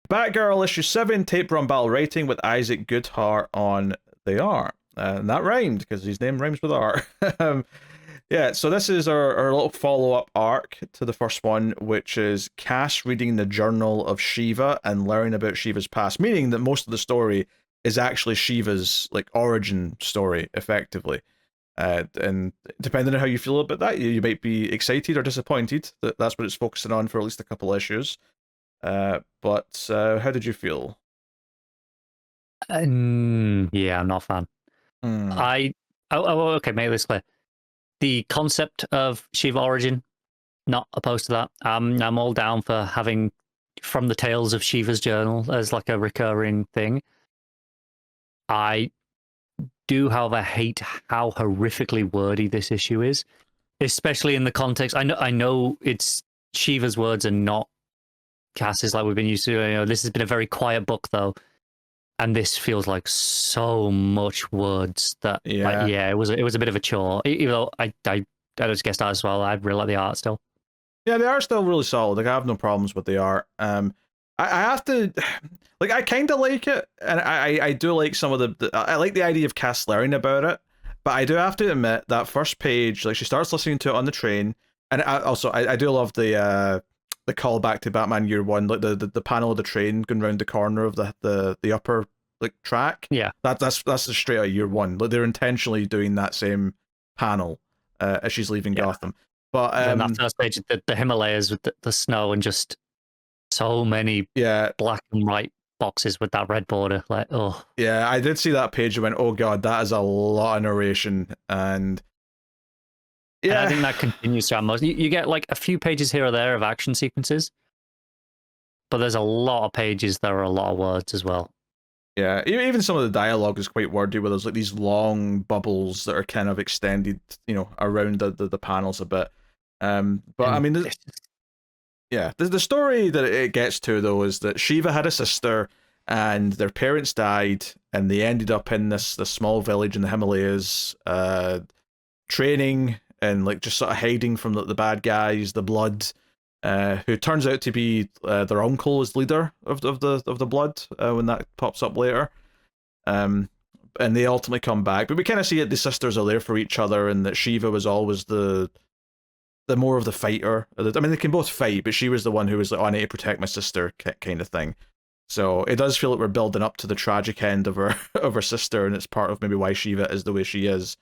Batgirl issue 7, Tape BROMBAL writing with ISAAC GOODHART on the art. And that rhymed because his name rhymes with art. Yeah, so this is our little follow-up arc to the first one, which is Cass reading the journal of Shiva and learning about Shiva's past, meaning that most of the story is actually Shiva's like origin story, effectively. And depending on how you feel about that, you might be excited or disappointed that that's what it's focusing on for at least a couple issues. But how did you feel? Yeah, I'm not a fan. Mm. Okay, make this clear. The concept of Shiva origin, not opposed to that. I'm all down for having from the tales of Shiva's journal as like a recurring thing. I do, however, hate how horrifically wordy this issue is, especially in the context. I know it's Shiva's words and not Cass's, like we've been used to. This has been a very quiet book though, and this feels like so much words that, like, Yeah. yeah, it was a bit of a chore. Even though I just guessed that as well. I really like the art still. Yeah, they are still really solid. Like I have no problems with the art. I have to, like, I kind of like it, and I do like some of I like the idea of Cass learning about it, but I do have to admit that first page, like she starts listening to it on the train, and I do love the callback to Batman Year One, like the panel of the train going round the corner of the upper like track. Yeah. That's the straight out of Year One. Like they're intentionally doing that same panel as she's leaving Yeah. Gotham. But then that first page, the Himalayas with the snow and just so many black and white boxes with that red border. Like, oh. Yeah, I did see that page and went, oh god, that is a lot of narration. And yeah, and I think that continues throughout most. You get like a few pages here or there of action sequences, but there's a lot of pages that are a lot of words as well. Yeah, even some of the dialogue is quite wordy, where there's like these long bubbles that are kind of extended, around the panels a bit. But I mean, yeah, the story that it gets to though is that Shiva had a sister, and their parents died, and they ended up in this small village in the Himalayas, training and like just sort of hiding from the bad guys, the Blood, who turns out to be their uncle as leader of the Blood when that pops up later. And they ultimately come back, but we kind of see it. The sisters are there for each other, and that Shiva was always the more of the fighter. I mean, they can both fight, but she was the one who was like, "Oh, I need to protect my sister," kind of thing. So it does feel like we're building up to the tragic end of her of her sister, and it's part of maybe why Shiva is the way she is.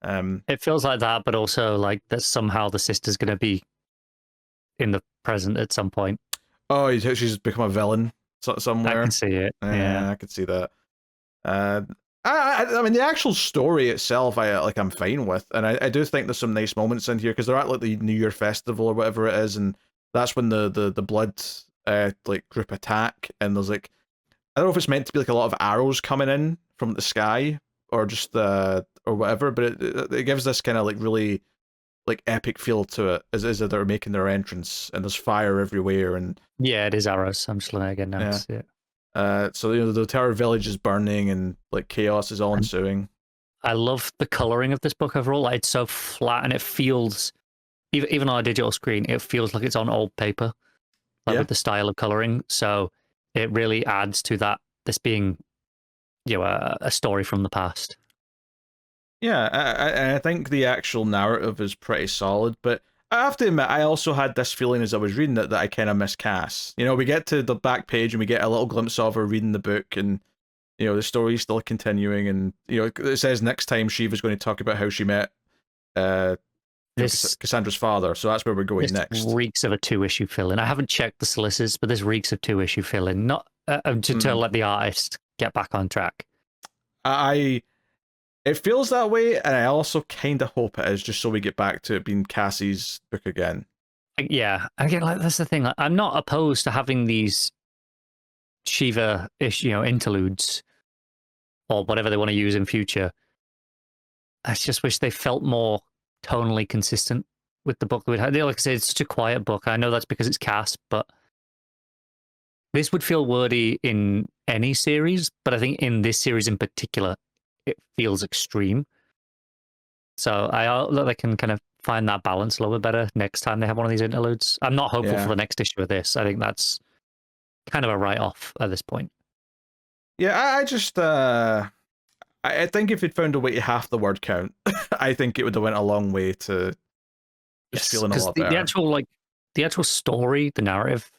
It feels like that, but also like that somehow the sister's going to be in the present at some point. Oh, she's become a villain somewhere. I can see it. Yeah, I can see that. I mean, the actual story itself, I'm fine with, and I do think there's some nice moments in here because they're at like the New Year festival or whatever it is, and that's when the Blood like group attack, and there's like, I don't know if it's meant to be like a lot of arrows coming in from the sky or just or whatever, but it gives this kind of like really like epic feel to it as they're making their entrance, and there's fire everywhere, and yeah, it is arrows. I'm just looking again now. So the entire village is burning, and like chaos is all ensuing. I love the coloring of this book overall. Like, it's so flat, and it feels, even on a digital screen, it feels like it's on old paper, like with the style of coloring. So it really adds to that. This being, a story from the past. Yeah, I think the actual narrative is pretty solid, but I have to admit, I also had this feeling as I was reading it that I kind of miss Cass. We get to the back page and we get a little glimpse of her reading the book, and the story's still continuing, and it says next time Shiva's going to talk about how she met Cassandra's father, so that's where we're going next. This reeks of a 2-issue fill-in. I haven't checked the solicits, but this reeks of 2-issue fill-in. Not to let the artist get back on track. It feels that way, and I also kind of hope it is, just so we get back to it being Cassie's book again. Yeah, again, like that's the thing. I'm not opposed to having these Shiva-ish, interludes or whatever they want to use in future. I just wish they felt more tonally consistent with the book that we'd had. Like I said, it's such a quiet book. I know that's because it's Cass, but this would feel wordy in any series, but I think in this series in particular, it feels extreme. So I hope that they can kind of find that balance a little bit better next time they have one of these interludes. I'm not hopeful for the next issue of this. I think that's kind of a write-off at this point. Yeah, I just I think if you'd found a way to half the word count, I think it would have went a long way to just feeling a lot better. The actual story, the narrative,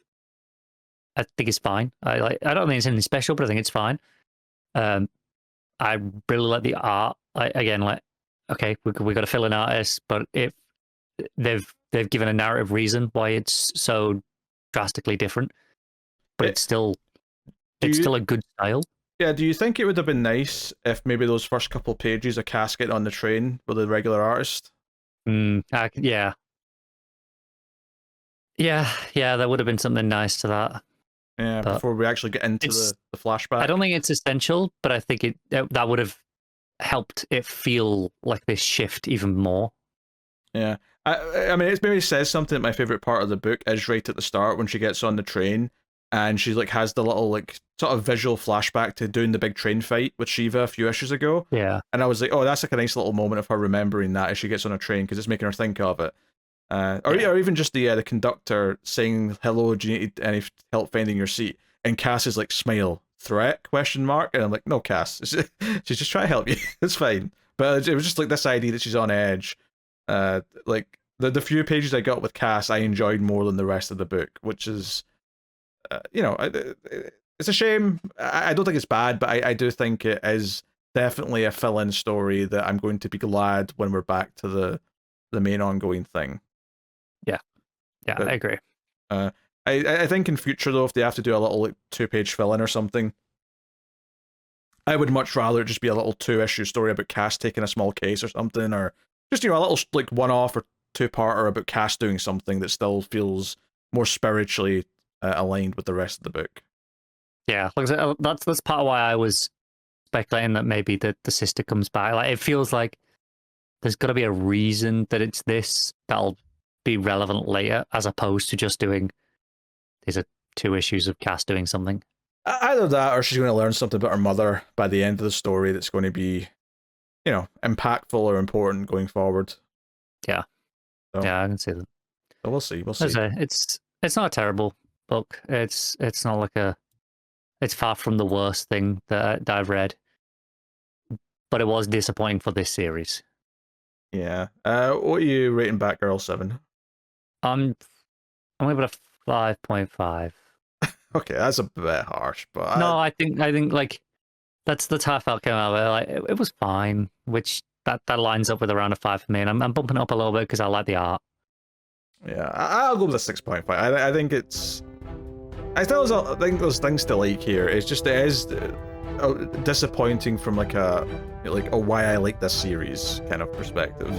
I think is fine. I don't think it's anything special, but I think it's fine. I really like the art. Okay, we got to fill an artist, but if they've given a narrative reason why it's so drastically different, but it's still a good style. Yeah, do you think it would have been nice if maybe those first couple pages of Cass getting on the train with a regular artist? Yeah, there would have been something nice to that. Yeah, but before we actually get into the flashback. I don't think it's essential, but I think that would have helped it feel like this shift even more. Yeah. I mean, it maybe says something that my favorite part of the book is right at the start when she gets on the train and she like has the little like sort of visual flashback to doing the big train fight with Shiva a few issues ago. Yeah. And I was like, oh, that's like a nice little moment of her remembering that as she gets on a train because it's making her think of it. Or even just the conductor saying, hello, do you need any help finding your seat? And Cass is like, smile, threat, ? And I'm like, no, Cass, she's just trying to help you. It's fine. But it was just like this idea that she's on edge. Like the few pages I got with Cass, I enjoyed more than the rest of the book, which is, it's a shame. I don't think it's bad, but I do think it is definitely a fill-in story that I'm going to be glad when we're back to the main ongoing thing. Yeah, but, I agree. I think in future though, if they have to do a little like 2-page fill-in or something, I would much rather it just be a little 2-issue story about Cass taking a small case or something, or just a little like one-off or 2-parter about Cass doing something that still feels more spiritually aligned with the rest of the book. Yeah, like that's part of why I was speculating that maybe the sister comes back. Like it feels like there's got to be a reason that it's this that'll be relevant later, as opposed to just doing these are 2 issues of Cass doing something. Either that, or she's going to learn something about her mother by the end of the story that's going to be, impactful or important going forward. Yeah, so, yeah, I can see that. So we'll see. We'll see. It's not a terrible book. It's not like it's far from the worst thing that I've read, but it was disappointing for this series. Yeah. What are you rating Batgirl 7? I'm gonna give it a 5.5. Okay, that's a bit harsh, but no, I think like that's how I felt came out of it. Like it was fine, which that lines up with around a 5 for me, and I'm bumping it up a little bit because I like the art. Yeah, I'll go with a 6.5. I think it's. I think there's things to like here. It is disappointing from like a why I like this series kind of perspective.